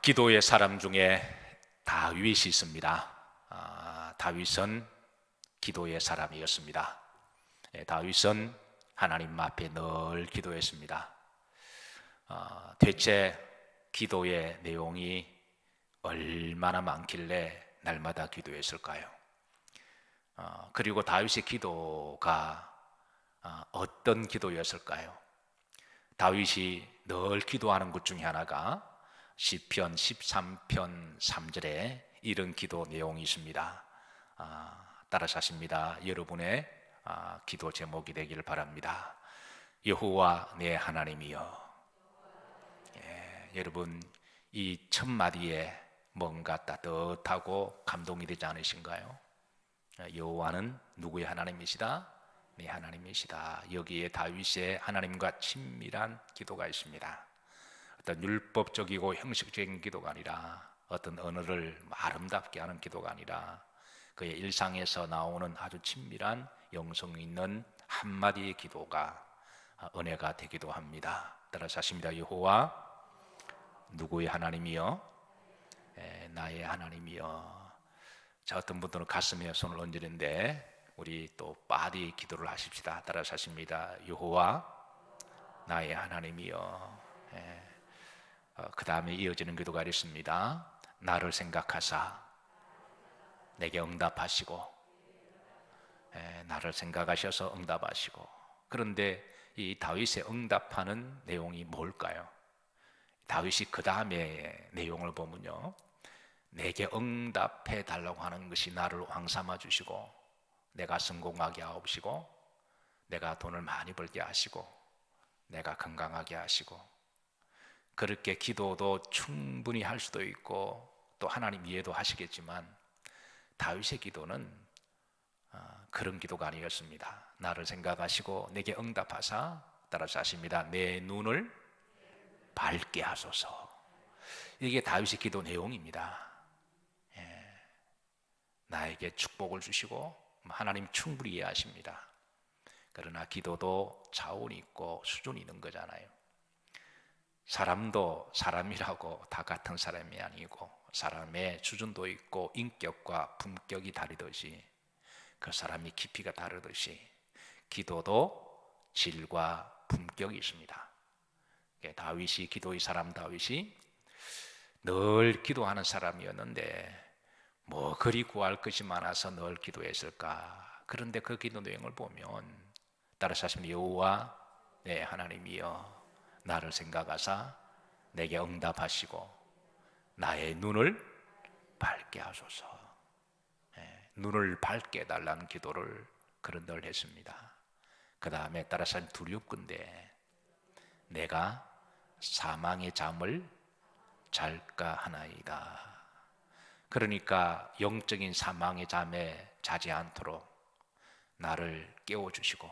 기도의 사람 중에 다윗이 있습니다. 다윗은 기도의 사람이었습니다. 다윗은 하나님 앞에 늘 기도했습니다. 대체 기도의 내용이 얼마나 많길래 날마다 기도했을까요? 그리고 다윗의 기도가 어떤 기도였을까요? 다윗이 늘 기도하는 것 중에 하나가 시편 13편 3절에 이런 기도 내용이 있습니다. 따라서 하십니다. 여러분의 기도 제목이 되기를 바랍니다. 여호와 내 하나님이여. 여러분, 이 첫 마디에 뭔가 따뜻하고 감동이 되지 않으신가요? 여호와는 누구의 하나님이시다? 내 하나님이시다. 여기에 다윗의 하나님과 친밀한 기도가 있습니다. 어떤 율법적이고 형식적인 기도가 아니라, 어떤 언어를 아름답게 하는 기도가 아니라 그의 일상에서 나오는 아주 친밀한 영성 있는 한마디의 기도가 은혜가 되기도 합니다. 따라서 하십니다. 여호와 누구의 하나님이여? 나의 하나님이여. 자, 어떤 분들은 가슴에 손을 얹으는데 우리 또 바디 기도를 하십시다. 따라서 하십니다. 여호와 나의 하나님이여. 그 다음에 이어지는 기도가 있습니다. 나를 생각하사 내게 응답하시고, 나를 생각하셔서 응답하시고. 그런데 이 다윗의 응답하는 내용이 뭘까요? 다윗이 그 다음에 내용을 보면요, 내게 응답해 달라고 하는 것이 나를 왕 삼아 주시고, 내가 성공하게 하옵시고, 내가 돈을 많이 벌게 하시고, 내가 건강하게 하시고. 그렇게 기도도 충분히 할 수도 있고 또 하나님 이해도 하시겠지만, 다윗의 기도는 그런 기도가 아니었습니다. 나를 생각하시고 내게 응답하사, 따라서 하십니다. 내 눈을 밝게 하소서. 이게 다윗의 기도 내용입니다. 나에게 축복을 주시고, 하나님 충분히 이해하십니다. 그러나 기도도 차원이 있고 수준이 있는 거잖아요. 사람도 사람이라고 다 같은 사람이 아니고, 사람의 수준도 있고 인격과 품격이 다르듯이, 그 사람이 깊이가 다르듯이 기도도 질과 품격이 있습니다. 다윗이, 기도의 사람 다윗이 늘 기도하는 사람이었는데 뭐 그리 구할 것이 많아서 늘 기도했을까? 그런데 그 기도 내용을 보면, 따라서 하시면 여호와 내 하나님이여, 나를 생각하사 내게 응답하시고 나의 눈을 밝게 하소서. 눈을 밝게 해달라는 기도를 그런 늘 했습니다. 그 다음에 따라서 두렵건대 내가 사망의 잠을 잘까 하나이다. 그러니까 영적인 사망의 잠에 자지 않도록 나를 깨워주시고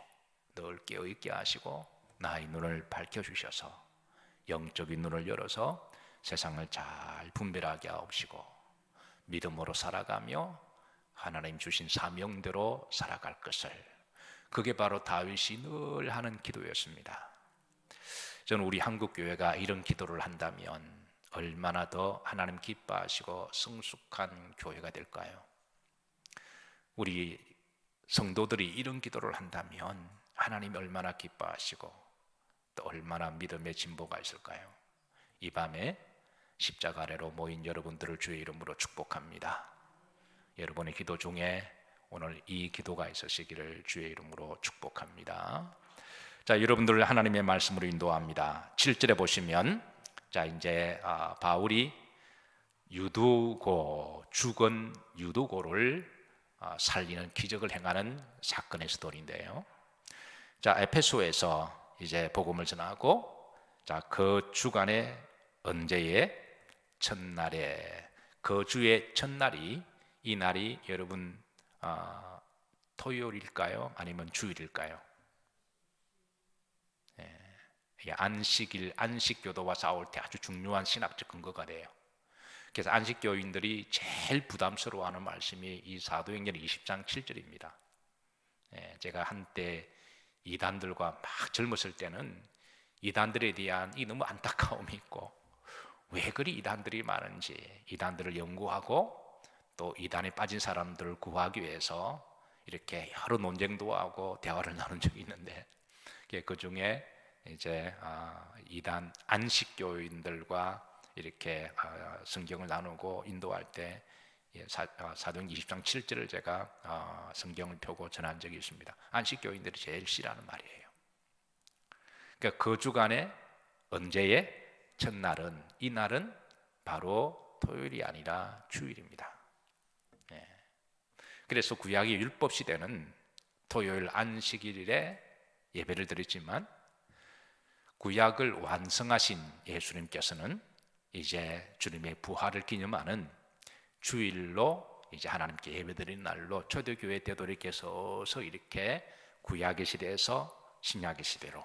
늘 깨어있게 하시고 나의 눈을 밝혀주셔서 영적인 눈을 열어서 세상을 잘 분별하게 하옵시고, 믿음으로 살아가며 하나님 주신 사명대로 살아갈 것을. 그게 바로 다윗이 늘 하는 기도였습니다. 저는 우리 한국교회가 이런 기도를 한다면 얼마나 더 하나님 기뻐하시고 성숙한 교회가 될까요? 우리 성도들이 이런 기도를 한다면 하나님이 얼마나 기뻐하시고 또 얼마나 믿음의 진보가 있을까요? 이 밤에 십자가 아래로 모인 여러분들을 주의 이름으로 축복합니다. 여러분의 기도 중에 오늘 이 기도가 있으시기를 주의 이름으로 축복합니다. 자, 여러분들을 하나님의 말씀으로 인도합니다. 7절에 보시면, 자, 이제 바울이 죽은 유두고를 살리는 기적을 행하는 사건의 스토리인데요. 자, 에베소에서 이제 복음을 전하고, 자, 그 주간의 언제의 첫날에, 그 주의 첫날이, 이 날이 여러분 토요일일까요? 아니면 주일일까요? 안식일, 안식교도와 싸울 때 아주 중요한 신학적 근거가 돼요. 그래서 안식교인들이 제일 부담스러워하는 말씀이 이 사도행전 20장 7절입니다. 제가 한때 이단들과 막 젊었을 때는 이단들에 대한 이 너무 안타까움이 있고 왜 그리 이단들이 많은지, 이단들을 연구하고 또 이단에 빠진 사람들을 구하기 위해서 이렇게 여러 논쟁도 하고 대화를 나눈 적이 있는데, 그 중에 이제 이단 안식교인들과 이렇게 성경을 나누고 인도할 때 사도행전 20장 7절을 제가 성경을 펴고 전한 적이 있습니다. 안식교인들이 제일 싫어하는 말이에요. 그러니까 그 주간에 언제의 첫날은, 이 날은 바로 토요일이 아니라 주일입니다. 그래서 구약의 율법 시대는 토요일 안식일에 예배를 드렸지만, 구약을 완성하신 예수님께서는 이제 주님의 부활을 기념하는 주일로 이제 하나님께 예배드리는 날로 초대교회 되돌이켜 서서 이렇게 구약의 시대에서 신약의 시대로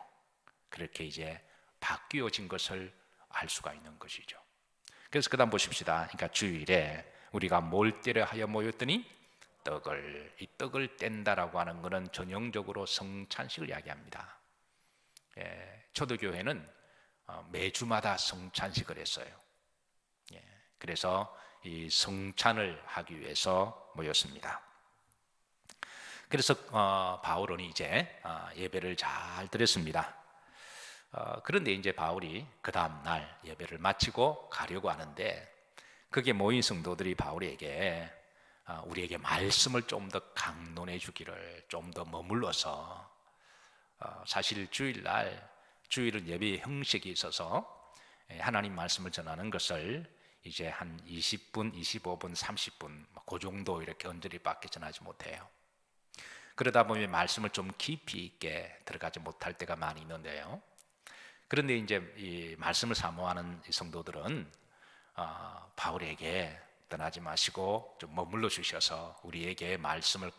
그렇게 이제 바뀌어진 것을 알 수가 있는 것이죠. 그래서 그 다음 보십시다. 그러니까 주일에 우리가 뭘 떼려 하여 모였더니 이 떡을 뗀다라고 하는 것은 전형적으로 성찬식을 이야기합니다. 초대교회는 매주마다 성찬식을 했어요. 그래서 이 성찬을 하기 위해서 모였습니다. 그래서 바울은 이제 예배를 잘 드렸습니다. 그런데 이제 바울이 그 다음 날 예배를 마치고 가려고 하는데, 거기에 모인 성도들이 바울에게 우리에게 말씀을 좀 더 강론해 주기를, 좀 더 머물러서, 사실 주일은 예배의 형식이 있어서 하나님 말씀을 전하는 것을 이제 한 20분, 25분, 30분 그 정도 이렇게 언저리밖에 전하지 못해요. 그러다 보면 말씀을 좀 깊이 있게 들어가지 못할 때가 많이 있는데요. 그런데 이제 이 말씀을 사모하는 성도들은 바울에게 떠나지 마시고 좀 머물러 주셔서 우리에게 말씀을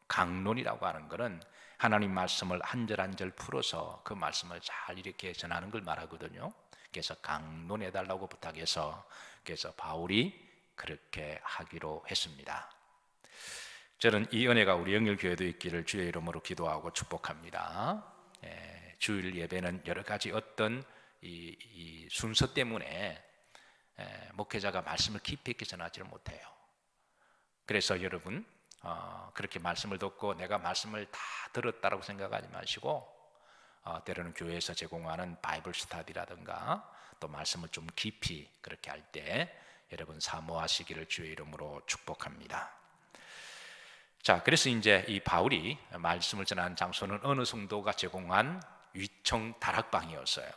강론이라고 하는 것은 하나님 말씀을 한 절 한 절 풀어서 그 말씀을 잘 이렇게 전하는 걸 말하거든요. 그래서 강론해 달라고 부탁해서, 그래서 바울이 그렇게 하기로 했습니다. 저는 이 은혜가 우리 영일교회도 있기를 주의 이름으로 기도하고 축복합니다. 주일 예배는 여러 가지 어떤 이 순서 때문에 목회자가 말씀을 깊이 있게 전하지를 못해요. 그래서 여러분 그렇게 말씀을 듣고 내가 말씀을 다 들었다라고 생각하지 마시고, 때로는 교회에서 제공하는 바이블 스터디라든가 또 말씀을 좀 깊이 그렇게 할 때 여러분 사모하시기를 주의 이름으로 축복합니다. 자, 그래서 이제 이 바울이 말씀을 전하는 장소는 어느 성도가 제공한 위청 다락방이었어요.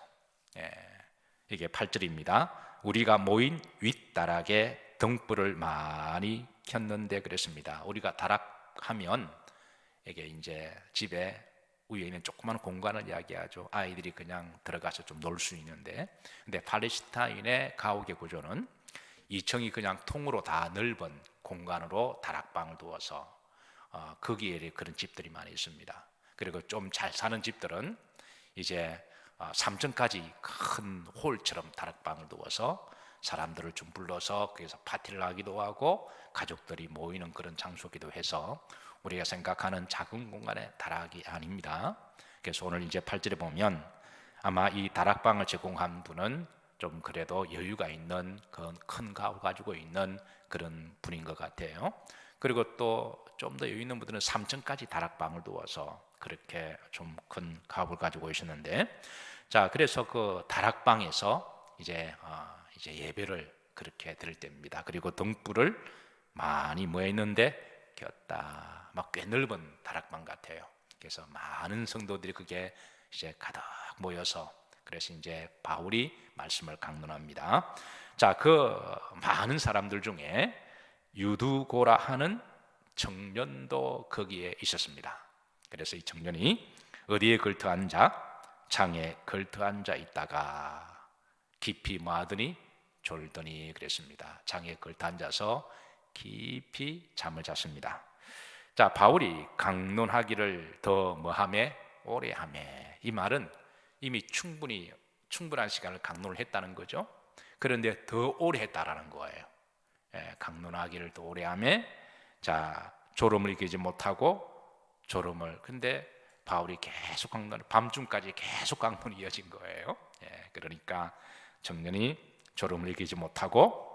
이게 8절입니다. 우리가 모인 윗다락에 등불을 많이 켰는데 그랬습니다. 우리가 다락하면 이게 이제 집에 위에 있는 조그만 공간을 이야기하죠. 아이들이 그냥 들어가서 좀 놀 수 있는데, 근데 팔레스타인의 가옥의 구조는 2층이 그냥 통으로 다 넓은 공간으로 다락방을 두어서 거기에 그런 집들이 많이 있습니다. 그리고 좀 잘 사는 집들은 이제 3층까지 큰 홀처럼 다락방을 두어서 사람들을 좀 불러서 거기서 파티를 하기도 하고 가족들이 모이는 그런 장소기도 해서 우리가 생각하는 작은 공간의 다락이 아닙니다. 그래서 오늘 이제 8절에 보면 아마 이 다락방을 제공한 분은 좀 그래도 여유가 있는 그런 큰 가옥을 가지고 있는 그런 분인 것 같아요. 그리고 또 좀 더 여유 있는 분들은 3층까지 다락방을 두어서 그렇게 좀 큰 가옥을 가지고 있었는데, 자, 그래서 그 다락방에서 이제 예배를 그렇게 드릴 때입니다. 그리고 등불을 많이 모여 있는데 켰다. 막 꽤 넓은 다락방 같아요. 그래서 많은 성도들이 그게 이제 가득 모여서, 그래서 이제 바울이 말씀을 강론합니다. 자, 그 많은 사람들 중에 유두고라 하는 청년도 거기에 있었습니다. 그래서 이 청년이 어디에 걸터 앉아? 창에 걸터 앉아 있다가 깊이 마더니 졸더니 그랬습니다. 창에 걸터 앉아서 깊이 잠을 잤습니다. 자, 바울이 강론하기를 더 뭐하매? 오래하매. 이 말은 이미 충분한 시간을 강론을 했다는 거죠. 그런데 더 오래 했다라는 거예요. 강론하기를 더 오래하매. 자, 졸음을 이기지 못하고 근데 바울이 계속 강론, 밤중까지 계속 강론이 이어진 거예요. 그러니까 청년이 졸음을 이기지 못하고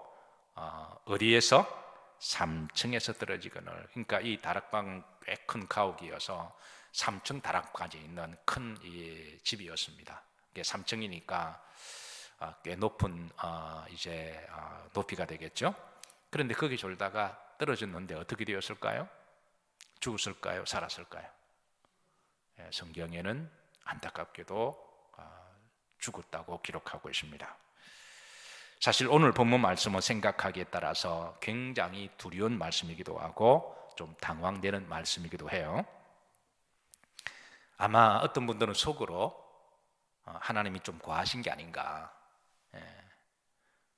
어디에서 3층에서 떨어지거늘, 그러니까 이 다락방 꽤 큰 가옥이어서 3층 다락까지 있는 큰 이 집이었습니다. 3층이니까 꽤 높은 이제 높이가 되겠죠. 그런데 거기 졸다가 떨어졌는데 어떻게 되었을까요? 죽었을까요? 살았을까요? 성경에는 안타깝게도 죽었다고 기록하고 있습니다. 사실 오늘 본문 말씀을 생각하기에 따라서 굉장히 두려운 말씀이기도 하고 좀 당황되는 말씀이기도 해요. 아마 어떤 분들은 속으로 하나님이 좀 과하신 게 아닌가,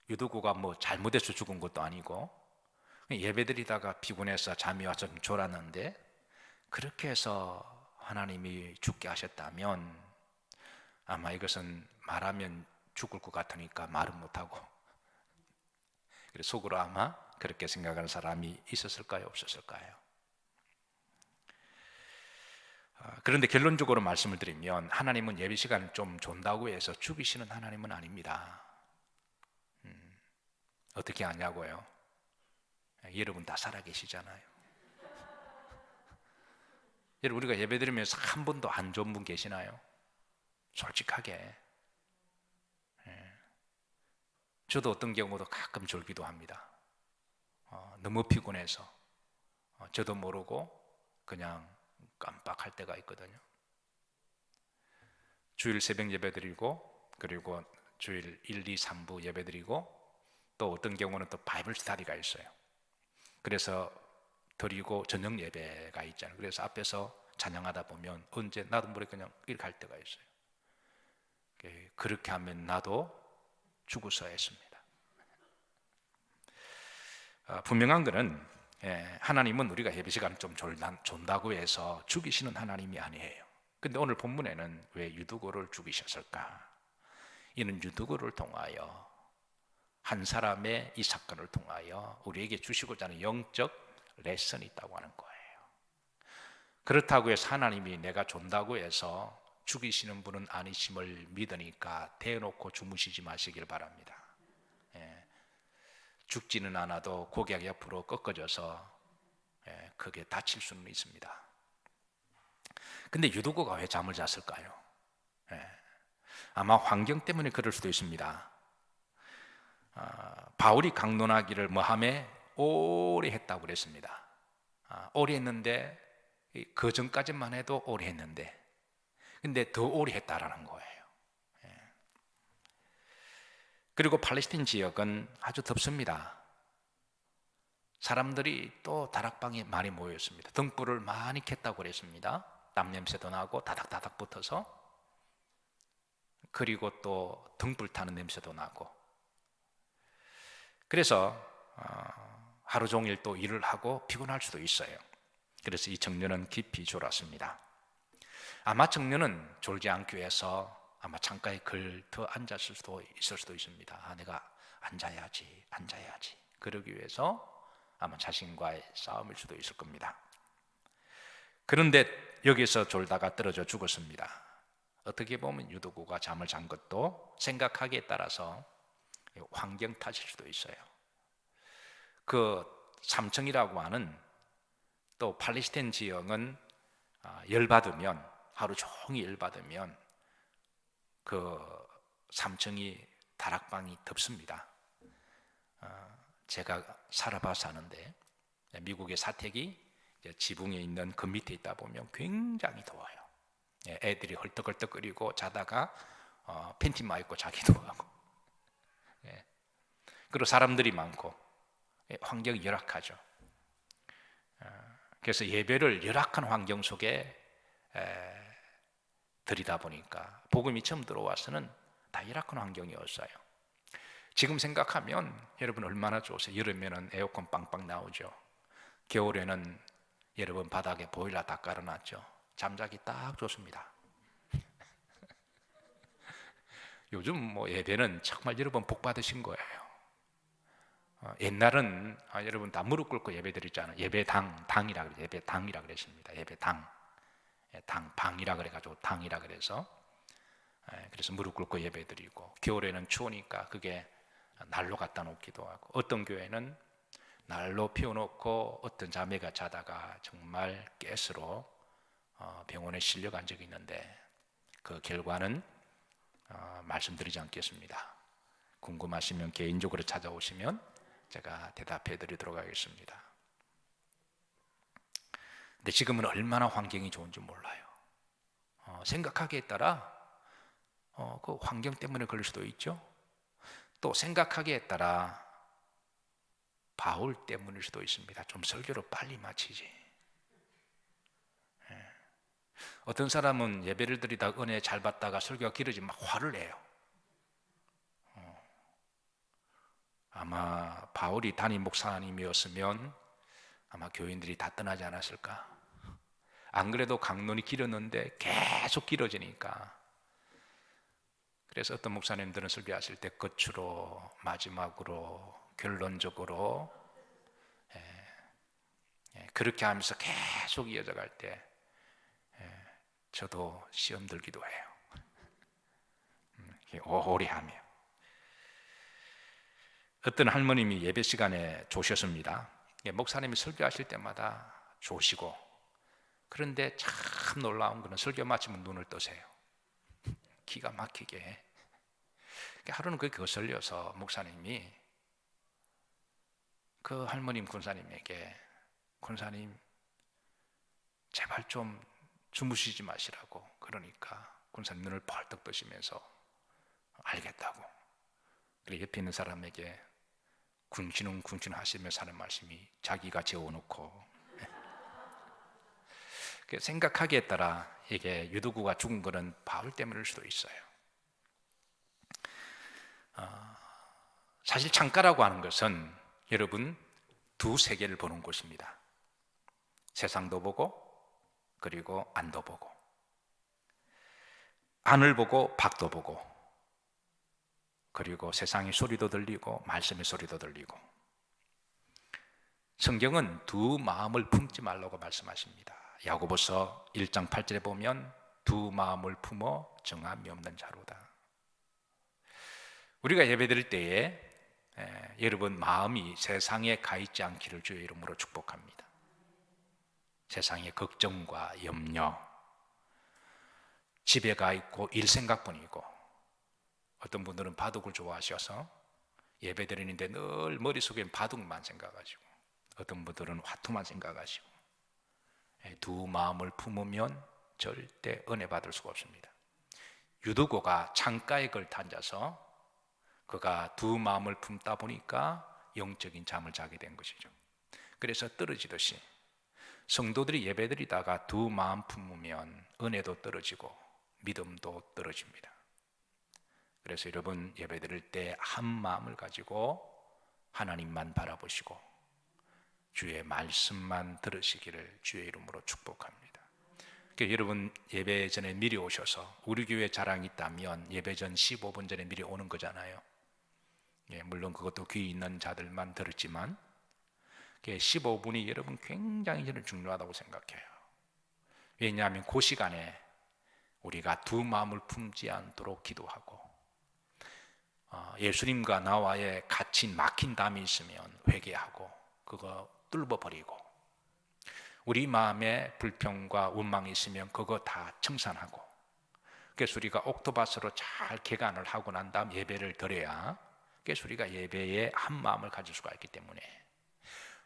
유두구가 뭐 잘못해서 죽은 것도 아니고 예배드리다가 피곤해서 잠이 와서 좀 졸았는데 그렇게 해서 하나님이 죽게 하셨다면 아마 이것은 말하면 죽을 것 같으니까 말은 못하고, 그래서 속으로 아마 그렇게 생각하는 사람이 있었을까요? 없었을까요? 그런데 결론적으로 말씀을 드리면 하나님은 예배 시간을 좀 존다고 해서 죽이시는 하나님은 아닙니다. 어떻게 아냐고요? 여러분 다 살아계시잖아요. 여러분, 우리가 예배 드리면서 한 분도 안 좋은 분 계시나요? 솔직하게. 저도 어떤 경우도 가끔 졸기도 합니다. 너무 피곤해서 저도 모르고 그냥 깜빡할 때가 있거든요. 주일 새벽 예배 드리고, 그리고 주일 1, 2, 3부 예배 드리고, 또 어떤 경우는 또 바이블 스터디가 있어요. 그래서 드리고 저녁 예배가 있잖아요. 그래서 앞에서 찬양하다 보면 언제 나도 모르게 그냥 이렇게 할 때가 있어요. 그렇게 하면 나도 죽어서 했습니다. 분명한 것은 하나님은 우리가 예배 시간 좀 존다고 해서 죽이시는 하나님이 아니에요. 근데 오늘 본문에는 왜 유두고를 죽이셨을까? 이는 유두고를 통하여, 한 사람의 이 사건을 통하여 우리에게 주시고자 하는 영적 레슨이 있다고 하는 거예요. 그렇다고 해서 하나님이 내가 존다고 해서 죽이시는 분은 아니심을 믿으니까 대놓고 주무시지 마시길 바랍니다. 죽지는 않아도 고개 옆으로 꺾어져서 크게 다칠 수는 있습니다. 근데 유두고가 왜 잠을 잤을까요? 아마 환경 때문에 그럴 수도 있습니다. 바울이 강론하기를 뭐하며 오래 했다고 그랬습니다. 오래 했는데 그 전까지만 해도 오래 했는데, 근데 더 오래 했다라는 거예요. 그리고 팔레스타인 지역은 아주 덥습니다. 사람들이 또 다락방에 많이 모였습니다. 등불을 많이 켰다고 그랬습니다. 땀 냄새도 나고 다닥다닥 붙어서, 그리고 또 등불 타는 냄새도 나고, 그래서 하루 종일 또 일을 하고 피곤할 수도 있어요. 그래서 이 청년은 깊이 졸았습니다. 아마 청년은 졸지 않기 위해서 아마 창가에 걸터 앉았을 수도 있을 수도 있습니다. 내가 앉아야지 그러기 위해서 아마 자신과의 싸움일 수도 있을 겁니다. 그런데 여기서 졸다가 떨어져 죽었습니다. 어떻게 보면 유두고가 잠을 잔 것도 생각하기에 따라서 환경 탓일 수도 있어요. 그 3층이라고 하는, 또 팔레스타인 지역은 열받으면, 하루 종일 열받으면 그 3층이 다락방이 덥습니다. 제가 살아봐서 아는데 미국의 사택이 지붕에 있는 그 밑에 있다 보면 굉장히 더워요. 애들이 헐떡헐떡거리고 자다가 팬티만 입고 자기도 하고, 그리고 사람들이 많고 환경이 열악하죠. 그래서 예배를 열악한 환경 속에 드리다 보니까 복음이 처음 들어와서는 다 열악한 환경이었어요. 지금 생각하면 여러분 얼마나 좋으세요. 여름에는 에어컨 빵빵 나오죠. 겨울에는 여러분 바닥에 보일러 다 깔아놨죠. 잠자기 딱 좋습니다. 요즘 뭐 예배는 정말 여러분 복 받으신 거예요. 옛날은 여러분 다 무릎 꿇고 예배 드리잖아요. 예배당이라 그래요. 예배당이라 그랬습니다. 예배당, 방이라 그래가지고 당이라 그래서 그래서 무릎 꿇고 예배드리고, 겨울에는 추우니까 그게 난로 갖다 놓기도 하고, 어떤 교회는 난로 피워놓고 어떤 자매가 자다가 정말 가스로 병원에 실려간 적이 있는데, 그 결과는 말씀드리지 않겠습니다. 궁금하시면 개인적으로 찾아오시면 제가 대답해 드리도록 하겠습니다. 근데 지금은 얼마나 환경이 좋은지 몰라요. 생각하기에 따라 그 환경 때문에 그럴 수도 있죠. 또 생각하기에 따라 바울 때문일 수도 있습니다. 좀 설교를 빨리 마치지. 어떤 사람은 예배를 드리다 은혜 잘 받다가 설교가 길어지면 막 화를 내요. 아마 바울이 담임 목사님이었으면 아마 교인들이 다 떠나지 않았을까. 안 그래도 강론이 길었는데 계속 길어지니까. 그래서 어떤 목사님들은 설교하실 때 끝으로, 마지막으로, 결론적으로 그렇게 하면서 계속 이어져 갈 때 저도 시험 들기도 해요. 오래 하며. 어떤 할머님이 예배 시간에 조셨습니다. 목사님이 설교하실 때마다 조시고, 그런데 참 놀라운 거는 설교 마치면 눈을 뜨세요. 기가 막히게. 하루는 그게 거슬려서 목사님이 그 할머님 권사님에게, 권사님 제발 좀 주무시지 마시라고. 그러니까 권사님 눈을 벌떡 뜨시면서 알겠다고. 그리고 옆에 있는 사람에게 군신웅군신 하시면서 하는 말씀이, 자기가 재워놓고. 생각하기에 따라 이게 유두구가 죽은 것은 바울 때문일 수도 있어요. 사실 창가라고 하는 것은 여러분 두 세계를 보는 곳입니다. 세상도 보고, 그리고 안도 보고, 안을 보고 밖도 보고, 그리고 세상의 소리도 들리고 말씀의 소리도 들리고. 성경은 두 마음을 품지 말라고 말씀하십니다. 야고보서 1장 8절에 보면 두 마음을 품어 정함이 없는 자로다. 우리가 예배드릴 때에 여러분 마음이 세상에 가 있지 않기를 주의 이름으로 축복합니다. 세상의 걱정과 염려, 집에 가 있고 일 생각뿐이고, 어떤 분들은 바둑을 좋아하셔서 예배 드리는데 늘 머릿속엔 바둑만 생각하시고, 어떤 분들은 화투만 생각하시고, 두 마음을 품으면 절대 은혜 받을 수가 없습니다. 유두고가 창가에 걸터 앉아서 그가 두 마음을 품다 보니까 영적인 잠을 자게 된 것이죠. 그래서 떨어지듯이 성도들이 예배드리다가 두 마음 품으면 은혜도 떨어지고 믿음도 떨어집니다. 그래서 여러분 예배드릴 때 한 마음을 가지고 하나님만 바라보시고 주의 말씀만 들으시기를 주의 이름으로 축복합니다. 그러니까 여러분 예배 전에 미리 오셔서, 우리 교회 자랑이 있다면 예배 전 15분 전에 미리 오는 거잖아요. 물론 그것도 귀 있는 자들만 들었지만 15분이 여러분 굉장히 저는 중요하다고 생각해요. 왜냐하면 그 시간에 우리가 두 마음을 품지 않도록 기도하고, 예수님과 나와의 갇힌 막힌 담이 있으면 회개하고 그거 뚫어버리고, 우리 마음에 불평과 원망이 있으면 그거 다 청산하고, 그래서 우리가 옥토바스로 잘 개간을 하고 난 다음 예배를 드려야, 그래서 우리가 예배에 한 마음을 가질 수가 있기 때문에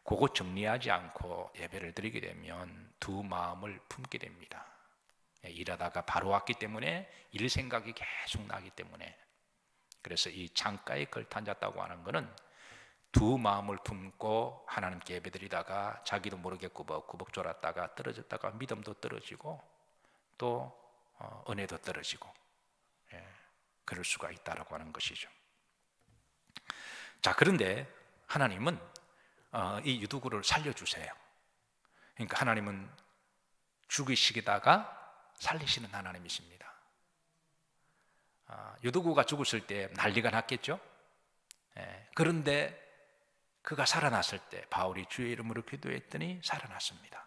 그거 정리하지 않고 예배를 드리게 되면 두 마음을 품게 됩니다. 일하다가 바로 왔기 때문에 일 생각이 계속 나기 때문에. 그래서 이 창가에 걸터 앉았다고 하는 것은 두 마음을 품고 하나님께 예배드리다가 자기도 모르게 꾸벅꾸벅 졸았다가 떨어졌다가 믿음도 떨어지고 또 은혜도 떨어지고, 그럴 수가 있다라고 하는 것이죠. 자, 그런데 하나님은 이 유두구를 살려주세요. 그러니까 하나님은 죽이시다가 살리시는 하나님이십니다. 유두구가 죽었을 때 난리가 났겠죠. 그런데 그가 살아났을 때 바울이 주의 이름으로 기도했더니 살아났습니다.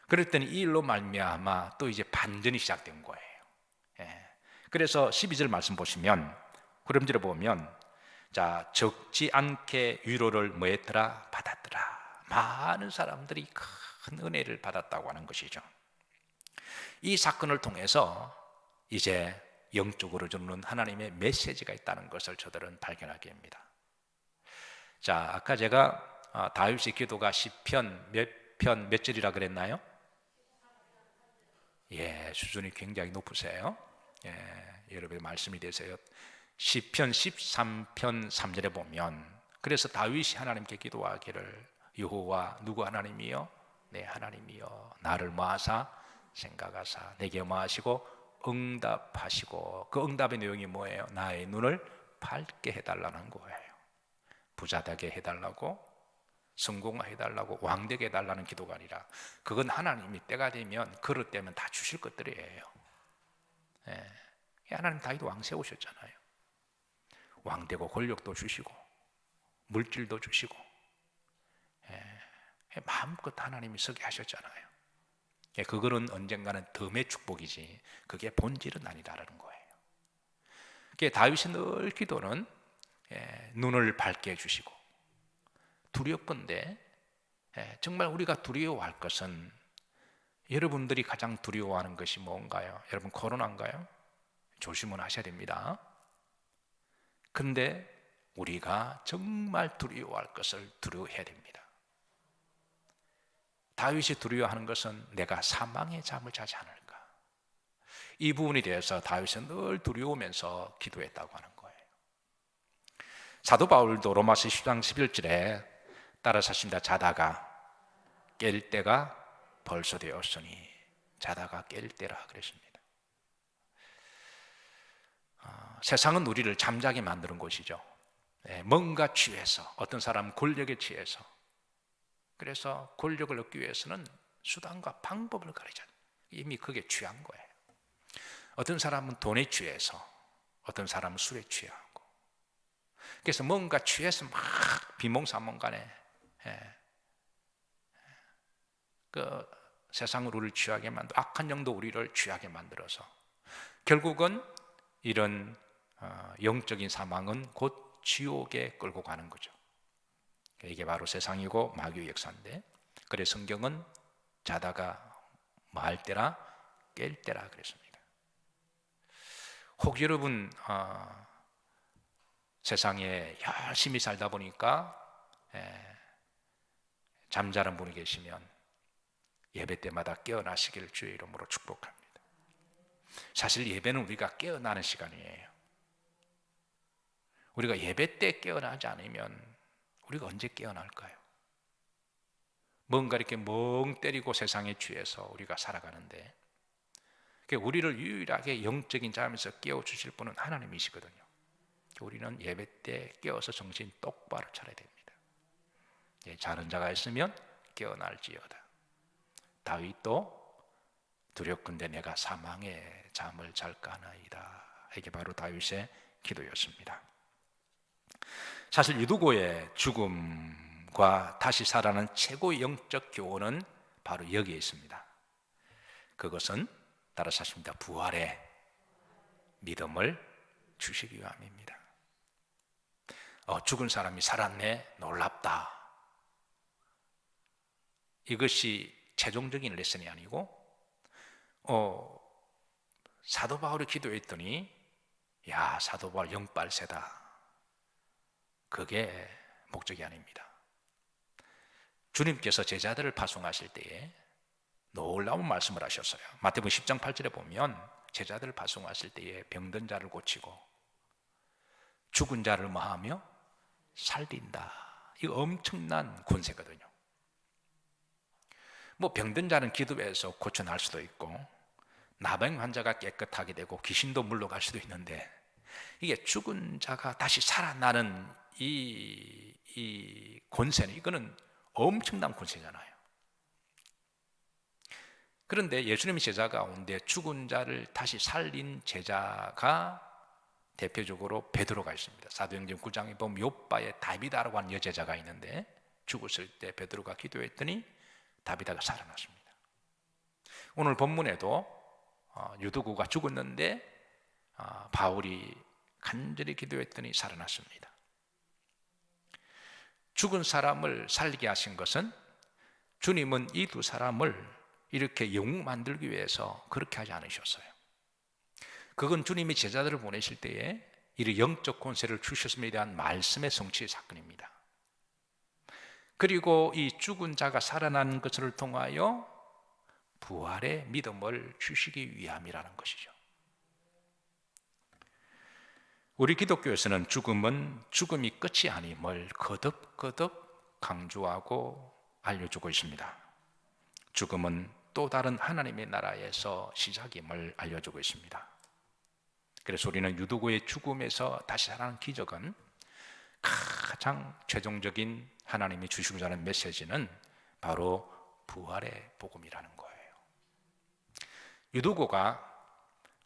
그랬더니 이 일로 말미암아 또 이제 반전이 시작된 거예요. 그래서 12절 말씀 보시면 후렴절에 보면 자 적지 않게 위로를 뭐 했더라? 받았더라. 많은 사람들이 큰 은혜를 받았다고 하는 것이죠. 이 사건을 통해서 이제 영적으로 주는 하나님의 메시지가 있다는 것을 저들은 발견하게 됩니다. 자, 아까 제가 다윗의 기도가 시편 몇 절이라 그랬나요? 예, 수준이 굉장히 높으세요. 예, 여러분의 말씀이 되세요. 시편 13편 3절에 보면 그래서 다윗이 하나님께 기도하기를 여호와 누구 하나님이요? 내 하나님이요 나를 뭐하사 생각하사 내게 뭐하시고 응답하시고 그 응답의 내용이 뭐예요? 나의 눈을 밝게 해달라는 거예요. 부자되게 해달라고 성공해달라고 왕되게 해달라는 기도가 아니라 그건 하나님이 때가 되면 그릇 되면 다 주실 것들이에요. 예. 하나님 다윗 왕 세우셨잖아요. 왕되고 권력도 주시고 물질도 주시고 마음껏 하나님이 서게 하셨잖아요. 그거는 언젠가는 덤의 축복이지 그게 본질은 아니라는 거예요. 다윗의 늘 기도는 눈을 밝게 해주시고 두렵건대 정말 우리가 두려워할 것은 여러분들이 가장 두려워하는 것이 뭔가요? 여러분 코로나인가요? 조심은 하셔야 됩니다. 근데 우리가 정말 두려워할 것을 두려워해야 됩니다. 다윗이 두려워하는 것은 내가 사망의 잠을 자지 않을까. 이 부분에 대해서 다윗은 늘 두려우면서 기도했다고 하는 거예요. 사도 바울도 로마서 10장 11절에 따라서 하신다. 자다가 깰 때가 벌써 되었으니 자다가 깰 때라 그랬습니다. 세상은 우리를 잠자게 만드는 곳이죠. 뭔가 취해서 어떤 사람은 권력에 취해서 그래서 권력을 얻기 위해서는 수단과 방법을 가리잖아요. 이미 그게 취한 거예요. 어떤 사람은 돈에 취해서 어떤 사람은 술에 취하고 그래서 뭔가 취해서 막 비몽사몽간에 그 세상으로 우리를 취하게 만들어 악한 영도 우리를 취하게 만들어서 결국은 이런 영적인 사망은 곧 지옥에 끌고 가는 거죠. 이게 바로 세상이고 마귀의 역사인데 그래 성경은 자다가 뭐 할 때라 깰 때라 그랬습니다. 혹 여러분 세상에 열심히 살다 보니까 잠자는 분이 계시면 예배 때마다 깨어나시기를 주의 이름으로 축복합니다. 사실 예배는 우리가 깨어나는 시간이에요. 우리가 예배 때 깨어나지 않으면 우리가 언제 깨어날까요? 뭔가 이렇게 멍 때리고 세상에 취해서 우리가 살아가는데 우리를 유일하게 영적인 잠에서 깨워주실 분은 하나님이시거든요. 우리는 예배 때 깨어서 정신 똑바로 차려야 됩니다. 자는 자가 있으면 깨어날지어다. 다윗도 두렵건대 내가 사망의 잠을 잘까 하나이다. 이게 바로 다윗의 기도였습니다. 사실 유두고의 죽음과 다시 살아나는 최고의 영적 교훈은 바로 여기에 있습니다. 그것은 따라서 하십니다. 부활의 믿음을 주시기 위함입니다. 죽은 사람이 살았네, 놀랍다. 이것이 최종적인 레슨이 아니고 사도 바울이 기도했더니 야 사도 바울 영빨세다. 그게 목적이 아닙니다. 주님께서 제자들을 파송하실 때에 놀라운 말씀을 하셨어요. 마태복음 10장 8절에 보면 제자들을 파송하실 때에 병든 자를 고치고 죽은 자를 뭐하며 살린다. 이거 엄청난 권세거든요. 뭐 병든 자는 기도해서 고쳐날 수도 있고 나병 환자가 깨끗하게 되고 귀신도 물러갈 수도 있는데 이게 죽은 자가 다시 살아나는 이 권세는 이거는 엄청난 권세잖아요. 그런데 예수님의 제자 가운데 죽은 자를 다시 살린 제자가 대표적으로 베드로가 있습니다. 사도행전 9장에 보면 요바의 다비다라고 하는 여제자가 있는데 죽었을 때 베드로가 기도했더니 다비다가 살아났습니다. 오늘 본문에도 유두구가 죽었는데 바울이 간절히 기도했더니 살아났습니다. 죽은 사람을 살리게 하신 것은 주님은 이 두 사람을 이렇게 영웅 만들기 위해서 그렇게 하지 않으셨어요. 그건 주님이 제자들을 보내실 때에 이를 영적 권세를 주셨음에 대한 말씀의 성취의 사건입니다. 그리고 이 죽은 자가 살아난 것을 통하여 부활의 믿음을 주시기 위함이라는 것이죠. 우리 기독교에서는 죽음은 죽음이 끝이 아님을 거듭거듭 강조하고 알려주고 있습니다. 죽음은 또 다른 하나님의 나라에서 시작임을 알려주고 있습니다. 그래서 우리는 유두고의 죽음에서 다시 살아난 기적은 가장 최종적인 하나님이 주시고자 하는 메시지는 바로 부활의 복음이라는 거예요. 유두고가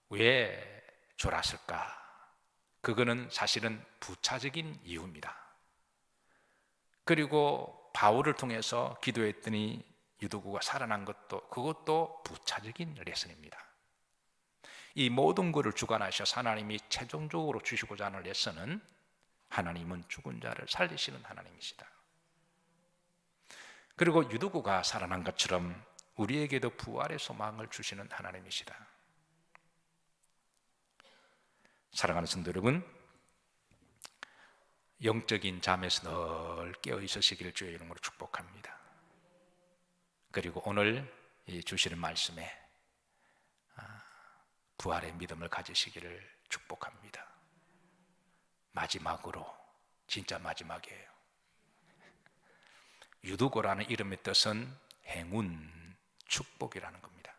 왜 졸았을까? 그거는 사실은 부차적인 이유입니다. 그리고 바울을 통해서 기도했더니 유두고가 살아난 것도 그것도 부차적인 레슨입니다. 이 모든 것을 주관하셔서 하나님이 최종적으로 주시고자 하는 레슨은 하나님은 죽은 자를 살리시는 하나님이시다. 그리고 유두고가 살아난 것처럼 우리에게도 부활의 소망을 주시는 하나님이시다. 사랑하는 성도 여러분, 영적인 잠에서 늘 깨어 있으시기를 주의 이름으로 축복합니다. 그리고 오늘 주시는 말씀에 부활의 믿음을 가지시기를 축복합니다. 마지막으로, 진짜 마지막이에요. 유두고라는 이름의 뜻은 행운, 축복이라는 겁니다.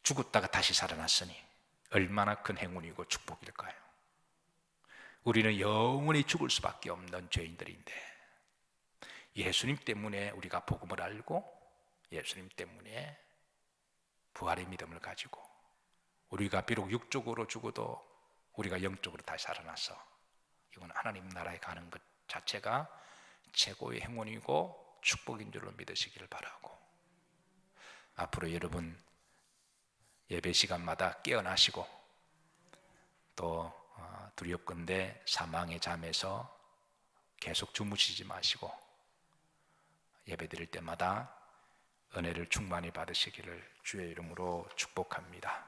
죽었다가 다시 살아났으니 얼마나 큰 행운이고 축복일까요? 우리는 영원히 죽을 수밖에 없는 죄인들인데 예수님 때문에 우리가 복음을 알고 예수님 때문에 부활의 믿음을 가지고 우리가 비록 육적으로 죽어도 우리가 영적으로 다시 살아나서 이건 하나님 나라에 가는 것 자체가 최고의 행운이고 축복인 줄로 믿으시기를 바라고, 앞으로 여러분 예배 시간마다 깨어나시고 또 두렵건대 사망의 잠에서 계속 주무시지 마시고 예배 드릴 때마다 은혜를 충만히 받으시기를 주의 이름으로 축복합니다.